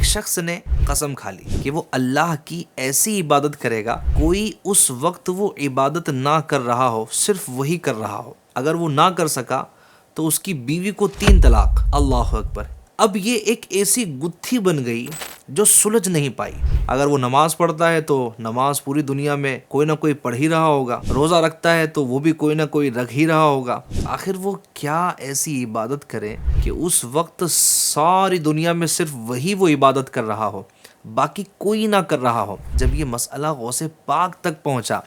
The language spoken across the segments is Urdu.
شخص نے قسم کھا لی کہ وہ اللہ کی ایسی عبادت کرے گا کوئی اس وقت وہ عبادت نہ کر رہا ہو، صرف وہی کر رہا ہو، اگر وہ نہ کر سکا تو اس کی بیوی کو 3 طلاق۔ اللہ اکبر۔ اب یہ ایک ایسی گتھی بن گئی جو سلجھ نہیں پائی۔ اگر وہ نماز پڑھتا ہے تو نماز پوری دنیا میں کوئی نہ کوئی پڑھ ہی رہا ہوگا، روزہ رکھتا ہے تو وہ بھی کوئی نہ کوئی رکھ ہی رہا ہوگا، آخر وہ کیا ایسی عبادت کرے کہ اس وقت ساری دنیا میں صرف وہی وہ عبادت کر رہا ہو، باقی کوئی نہ کر رہا ہو۔ جب یہ مسئلہ غوث پاک تک پہنچا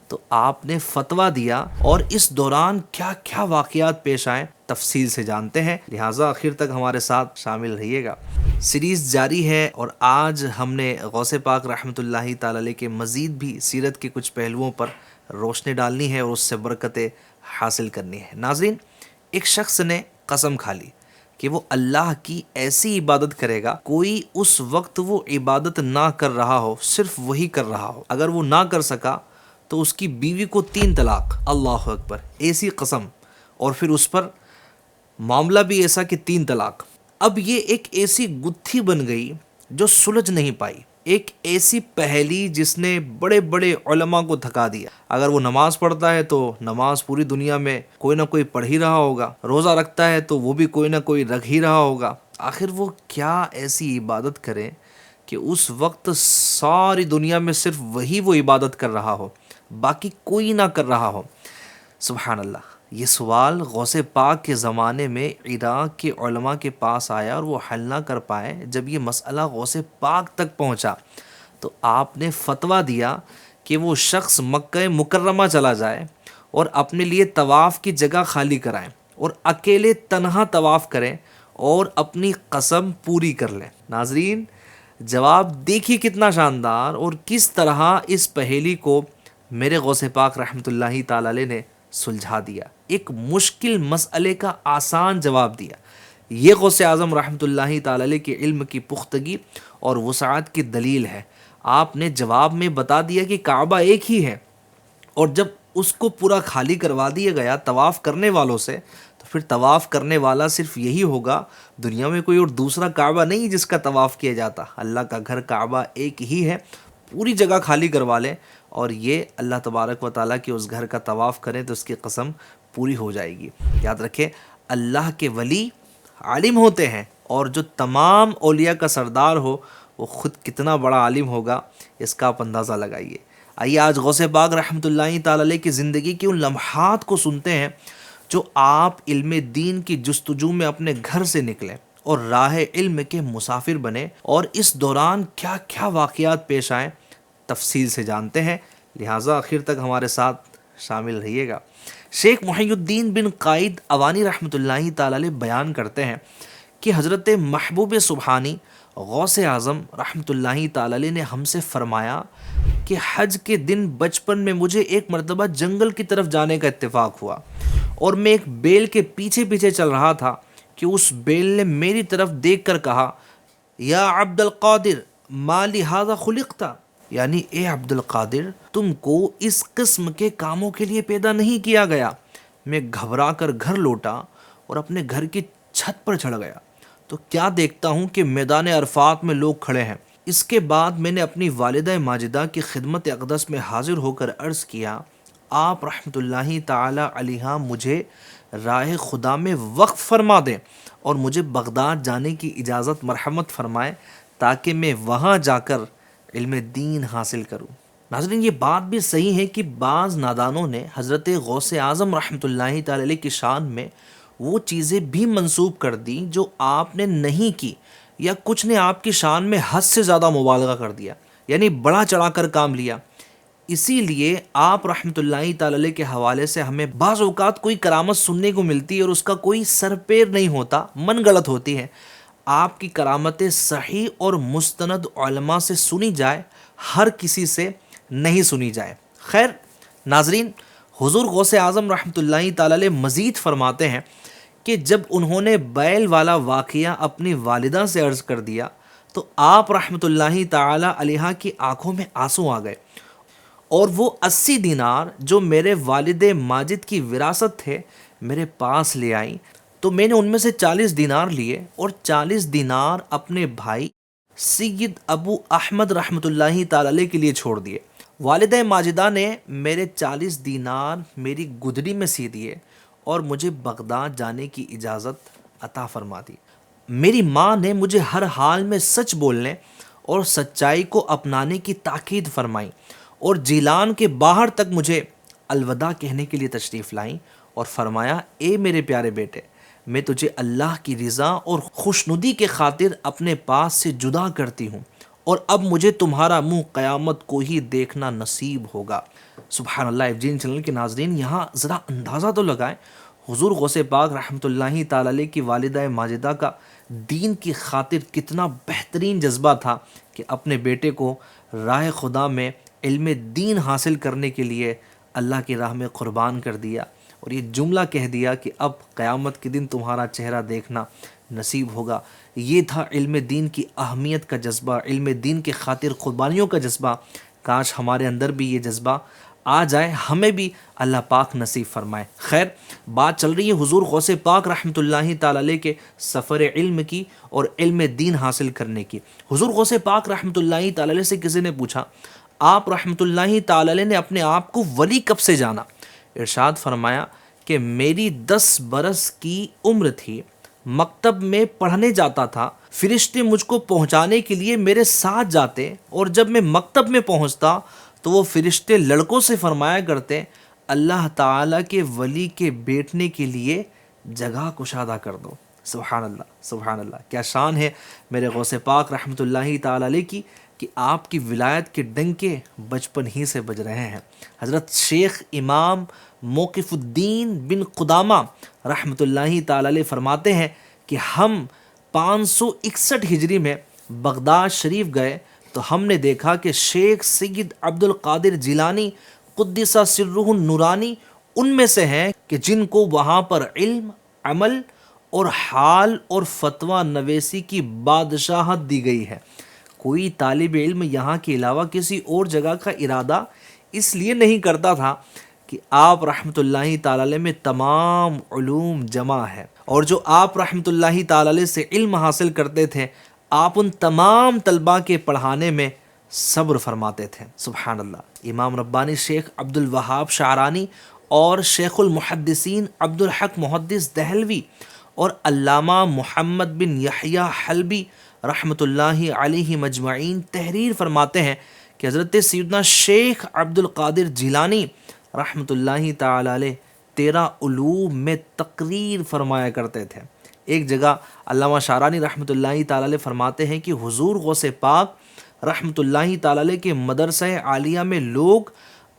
تو آپ نے فتویٰ دیا، اور اس دوران کیا کیا واقعات پیش آئے تفصیل سے جانتے ہیں، لہٰذا آخر تک ہمارے ساتھ شامل رہیے گا۔ سیریز جاری ہے اور آج ہم نے غوث پاک رحمۃ اللہ تعالی علیہ کے مزید بھی سیرت کے کچھ پہلوؤں پر روشنی ڈالنی ہے اور اس سے برکتیں حاصل کرنی ہے۔ ناظرین، ایک شخص نے قسم کھا لی کہ وہ اللہ کی ایسی عبادت کرے گا کوئی اس وقت وہ عبادت نہ کر رہا ہو، صرف وہی کر رہا ہو، اگر وہ نہ کر سکا تو اس کی بیوی کو 3 طلاق۔ اللہ اکبر۔ ایسی قسم، اور پھر اس پر معاملہ بھی ایسا کہ 3 طلاق۔ اب یہ ایک ایسی گتھی بن گئی جو سلجھ نہیں پائی، ایک ایسی پہیلی جس نے بڑے بڑے علماء کو تھکا دیا۔ اگر وہ نماز پڑھتا ہے تو نماز پوری دنیا میں کوئی نہ کوئی پڑھ ہی رہا ہوگا، روزہ رکھتا ہے تو وہ بھی کوئی نہ کوئی رکھ ہی رہا ہوگا، آخر وہ کیا ایسی عبادت کرے کہ اس وقت ساری دنیا میں صرف وہی وہ عبادت کر رہا ہو، باقی کوئی نہ کر رہا ہو۔ سبحان اللہ۔ یہ سوال غوث پاک کے زمانے میں عراق کے علماء کے پاس آیا اور وہ حل نہ کر پائے۔ جب یہ مسئلہ غوث پاک تک پہنچا تو آپ نے فتویٰ دیا کہ وہ شخص مکہ مکرمہ چلا جائے اور اپنے لیے طواف کی جگہ خالی کرائیں اور اکیلے تنہا طواف کریں اور اپنی قسم پوری کر لیں۔ ناظرین، جواب دیکھیے کتنا شاندار، اور کس طرح اس پہیلی کو میرے غوث پاک رحمۃ اللہ تعالی علیہ نے سلجھا دیا، ایک مشکل مسئلے کا آسان جواب دیا۔ یہ غوث اعظم رحمۃ اللہ تعالی علیہ کے علم کی پختگی اور وسعت کی دلیل ہے۔ آپ نے جواب میں بتا دیا کہ کعبہ ایک ہی ہے، اور جب اس کو پورا خالی کروا دیا گیا طواف کرنے والوں سے، تو پھر طواف کرنے والا صرف یہی ہوگا، دنیا میں کوئی اور دوسرا کعبہ نہیں جس کا طواف کیا جاتا، اللہ کا گھر کعبہ ایک ہی ہے، پوری جگہ خالی کروا لیں اور یہ اللہ تبارک و تعالیٰ کے اس گھر کا طواف کریں تو اس کی قسم پوری ہو جائے گی۔ یاد رکھیں، اللہ کے ولی عالم ہوتے ہیں، اور جو تمام اولیاء کا سردار ہو وہ خود کتنا بڑا عالم ہوگا، اس کا آپ اندازہ لگائیے۔ آئیے آج غوث پاک رحمۃ اللہ تعالی علیہ کی زندگی کے ان لمحات کو سنتے ہیں جو آپ علم دین کی جستجو میں اپنے گھر سے نکلیں اور راہ علم کے مسافر بنے، اور اس دوران کیا کیا واقعات پیش آئیں تفصیل سے جانتے ہیں، لہٰذا آخر تک ہمارے ساتھ شامل رہیے گا۔ شیخ محی الدین بن قائد اوانی رحمۃ اللہ تعالی علیہ بیان کرتے ہیں کہ حضرت محبوب سبحانی غوث اعظم رحمۃ اللہ تعالی علیہ نے ہم سے فرمایا کہ حج کے دن بچپن میں مجھے ایک مرتبہ جنگل کی طرف جانے کا اتفاق ہوا، اور میں ایک بیل کے پیچھے پیچھے چل رہا تھا کہ اس بیل نے میری طرف دیکھ کر کہا، یا عبد القادر ما لہذا خلقت، یعنی اے عبد القادر، تم کو اس قسم کے کاموں کے لیے پیدا نہیں کیا گیا۔ میں گھبرا کر گھر لوٹا اور اپنے گھر کی چھت پر چڑھ گیا تو کیا دیکھتا ہوں کہ میدان عرفات میں لوگ کھڑے ہیں۔ اس کے بعد میں نے اپنی والدہ ماجدہ کی خدمت اقدس میں حاضر ہو کر عرض کیا، آپ رحمۃ اللہ تعالی علیہ مجھے راہ خدا میں وقف فرما دیں اور مجھے بغداد جانے کی اجازت مرحمت فرمائیں تاکہ میں وہاں جا کر علم دین حاصل کروں۔ ناظرین، یہ بات بھی صحیح ہے کہ بعض نادانوں نے حضرت غوث اعظم رحمۃ اللہ تعالی علیہ کی شان میں وہ چیزیں بھی منسوب کر دیں جو آپ نے نہیں کی، یا کچھ نے آپ کی شان میں حد سے زیادہ مبالغہ کر دیا، یعنی بڑا چڑھا کر کام لیا۔ اسی لیے آپ رحمۃ اللہ تعالی علیہ کے حوالے سے ہمیں بعض اوقات کوئی کرامت سننے کو ملتی ہے اور اس کا کوئی سر پیر نہیں ہوتا، من گڑت ہوتی ہے۔ آپ کی کرامتیں صحیح اور مستند علماء سے سنی جائے، ہر کسی سے نہیں سنی جائے۔ خیر ناظرین، حضور غوث اعظم رحمۃ اللہ تعالی علیہ مزید فرماتے ہیں کہ جب انہوں نے بیل والا واقعہ اپنی والدہ سے عرض کر دیا تو آپ رحمۃ اللہ تعالی علیہ کی آنکھوں میں آنسو آ گئے، اور وہ 80 دینار جو میرے والد ماجد کی وراثت تھے میرے پاس لے آئیں، تو میں نے ان میں سے 40 دینار لیے اور 40 دینار اپنے بھائی سید ابو احمد رحمۃ اللہ تعالی علیہ کے لیے چھوڑ دیے۔ والدہ ماجدہ نے میرے 40 دینار میری گدڑی میں سی دیے اور مجھے بغداد جانے کی اجازت عطا فرما دی۔ میری ماں نے مجھے ہر حال میں سچ بولنے اور سچائی کو اپنانے کی تاکید فرمائی اور جیلان کے باہر تک مجھے الوداع کہنے کے لیے تشریف لائیں اور فرمایا، اے میرے پیارے بیٹے، میں تجھے اللہ کی رضا اور خوشنودی کے خاطر اپنے پاس سے جدا کرتی ہوں، اور اب مجھے تمہارا منہ قیامت کو ہی دیکھنا نصیب ہوگا۔ سبحان اللہ۔ FGN چینل کے ناظرین، یہاں ذرا اندازہ تو لگائیں حضور غوث پاک رحمۃ اللہ تعالی علیہ کی والدہ ماجدہ کا دین کی خاطر کتنا بہترین جذبہ تھا کہ اپنے بیٹے کو راہ خدا میں علم دین حاصل کرنے کے لیے اللہ کی راہ میں قربان کر دیا، اور یہ جملہ کہہ دیا کہ اب قیامت کے دن تمہارا چہرہ دیکھنا نصیب ہوگا۔ یہ تھا علم دین کی اہمیت کا جذبہ، علم دین کے خاطر قربانیوں کا جذبہ۔ کاش ہمارے اندر بھی یہ جذبہ آ جائے، ہمیں بھی اللہ پاک نصیب فرمائے۔ خیر، بات چل رہی ہے حضور غوث پاک رحمۃ اللہ تعالی علیہ کے سفر علم کی اور علم دین حاصل کرنے کی۔ حضور غوث پاک رحمۃ اللہ تعالی علیہ سے کسی نے پوچھا، آپ رحمۃ اللہ تعالی علیہ نے اپنے آپ کو ولی کب سے جانا؟ ارشاد فرمایا کہ میری 10 برس کی عمر تھی، مکتب میں پڑھنے جاتا تھا، فرشتے مجھ کو پہنچانے کے لیے میرے ساتھ جاتے، اور جب میں مکتب میں پہنچتا تو وہ فرشتے لڑکوں سے فرمایا کرتے، اللہ تعالیٰ کے ولی کے بیٹھنے کے لیے جگہ کشادہ کر دو۔ سبحان اللہ، سبحان اللہ، کیا شان ہے میرے غوث پاک رحمۃ اللہ تعالی علیہ کی کہ آپ کی ولایت کے ڈنکے بچپن ہی سے بج رہے ہیں۔ حضرت شیخ امام موقف الدین بن قدامہ رحمۃ اللہ تعالی علیہ فرماتے ہیں کہ ہم 561 ہجری میں بغداد شریف گئے تو ہم نے دیکھا کہ شیخ سید عبد القادر جیلانی قدس سرہ النورانی ان میں سے ہیں کہ جن کو وہاں پر علم، عمل اور حال اور فتویٰ نویسی کی بادشاہت دی گئی ہے۔ کوئی طالب علم یہاں کے علاوہ کسی اور جگہ کا ارادہ اس لیے نہیں کرتا تھا کہ آپ رحمۃ اللہ تعالی علیہ میں تمام علوم جمع ہے، اور جو آپ رحمۃ اللہ تعالی علیہ سے علم حاصل کرتے تھے آپ ان تمام طلباء کے پڑھانے میں صبر فرماتے تھے۔ سبحان اللہ۔ امام ربانی شیخ عبد الوہاب شعرانی اور شیخ المحدثین عبد الحق محدث دہلوی اور علامہ محمد بن یحییٰ حلبی رحمۃ اللہ علیہ مجمعین تحریر فرماتے ہیں کہ حضرت سیدنا شیخ عبد القادر جیلانی رحمۃ اللہ تعالی علیہ 13 علوم میں تقریر فرمایا کرتے تھے۔ ایک جگہ علامہ شعرانی رحمۃ اللہ تعالی علیہ فرماتے ہیں کہ حضور غوث پاک رحمۃ اللہ تعالی علیہ کے مدرسہ عالیہ میں لوگ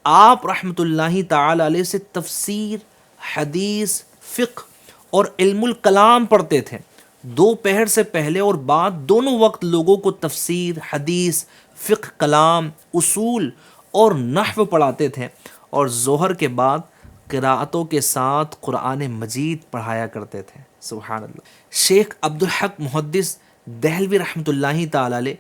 آپ رحمۃ اللہ تعالی علیہ سے تفسیر، حدیث، فقہ اور علم الکلام پڑھتے تھے۔ دوپہر سے پہلے اور بعد دونوں وقت لوگوں کو تفسیر، حدیث، فقہ، کلام، اصول اور نحو پڑھاتے تھے، اور ظہر کے بعد قراءتوں کے ساتھ قرآن مجید پڑھایا کرتے تھے۔ سبحان اللہ۔ شیخ عبد الحق محدث دہلوی رحمۃ اللہ تعالی علیہ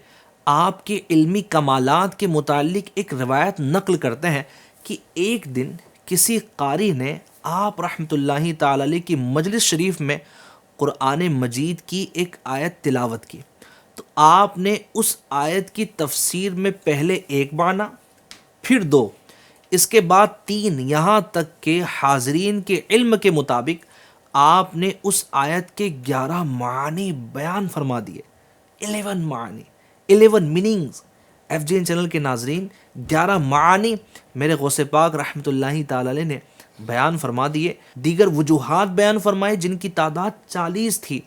آپ کے علمی کمالات کے متعلق ایک روایت نقل کرتے ہیں کہ ایک دن کسی قاری نے آپ رحمۃ اللہ تعالی علیہ کی مجلس شریف میں قرآن مجید کی ایک آیت تلاوت کی، تو آپ نے اس آیت کی تفسیر میں پہلے ایک معنی، پھر 2، اس کے بعد 3، یہاں تک کہ حاضرین کے علم کے مطابق آپ نے اس آیت کے 11 معنی بیان فرما دیے۔ 11 معنی، 11 میننگز۔ FGN چینل کے ناظرین، 11 معنی میرے غوث پاک رحمۃ اللہ تعالی علیہ نے بیان فرما دیے، دیگر وجوہات بیان فرمائے جن کی تعداد 40 تھی،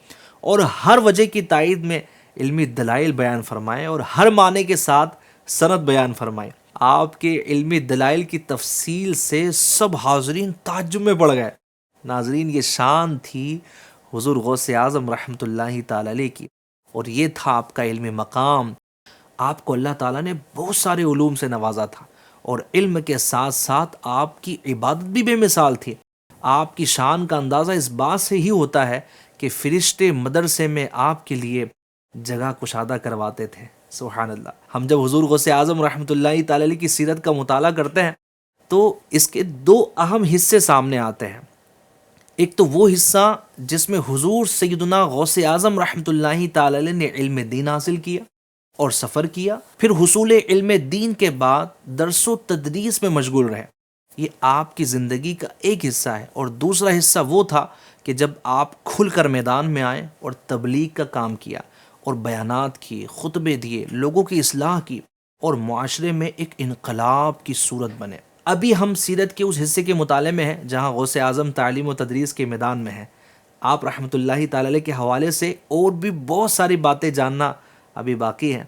اور ہر وجہ کی تائید میں علمی دلائل بیان فرمائے، اور ہر معنی کے ساتھ سند بیان فرمائے۔ آپ کے علمی دلائل کی تفصیل سے سب حاضرین تعجب میں پڑ گئے۔ ناظرین، یہ شان تھی حضور غوث اعظم رحمۃ اللہ تعالی علیہ کی، اور یہ تھا آپ کا علمی مقام۔ آپ کو اللہ تعالیٰ نے بہت سارے علوم سے نوازا تھا، اور علم کے ساتھ ساتھ آپ کی عبادت بھی بے مثال تھی۔ آپ کی شان کا اندازہ اس بات سے ہی ہوتا ہے کہ فرشتے مدرسے میں آپ کے لیے جگہ کشادہ کرواتے تھے۔ سبحان اللہ۔ ہم جب حضور غوث اعظم رحمۃ اللہ تعالی علیہ کی سیرت کا مطالعہ کرتے ہیں تو اس کے 2 اہم حصے سامنے آتے ہیں۔ ایک تو وہ حصہ جس میں حضور سیدنا غوث اعظم رحمۃ اللہ تعالی علیہ نے علم دین حاصل کیا، اور سفر کیا، پھر حصول علم دین کے بعد درس و تدریس میں مشغول رہے۔ یہ آپ کی زندگی کا ایک حصہ ہے، اور دوسرا حصہ وہ تھا کہ جب آپ کھل کر میدان میں آئے اور تبلیغ کا کام کیا اور بیانات کیے، خطبے دیے، لوگوں کی اصلاح کی اور معاشرے میں ایک انقلاب کی صورت بنے۔ ابھی ہم سیرت کے اس حصے کے مطالعے میں ہیں جہاں غوث اعظم تعلیم و تدریس کے میدان میں ہیں۔ آپ رحمۃ اللہ تعالی علیہ کے حوالے سے اور بھی بہت ساری باتیں جاننا ابھی باقی ہیں۔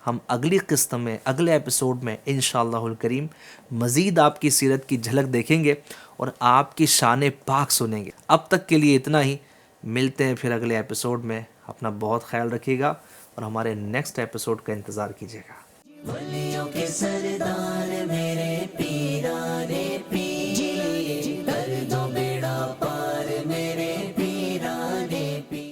ہم اگلی قسط میں، اگلے ایپیسوڈ میں انشاءاللہ الکریم مزید آپ کی سیرت کی جھلک دیکھیں گے اور آپ کی شان پاک سنیں گے۔ اب تک کے لیے اتنا ہی، ملتے ہیں پھر اگلے ایپیسوڈ میں۔ اپنا بہت خیال رکھیے گا اور ہمارے نیکسٹ ایپیسوڈ کا انتظار کیجیے گا۔ ولیوں کے سردار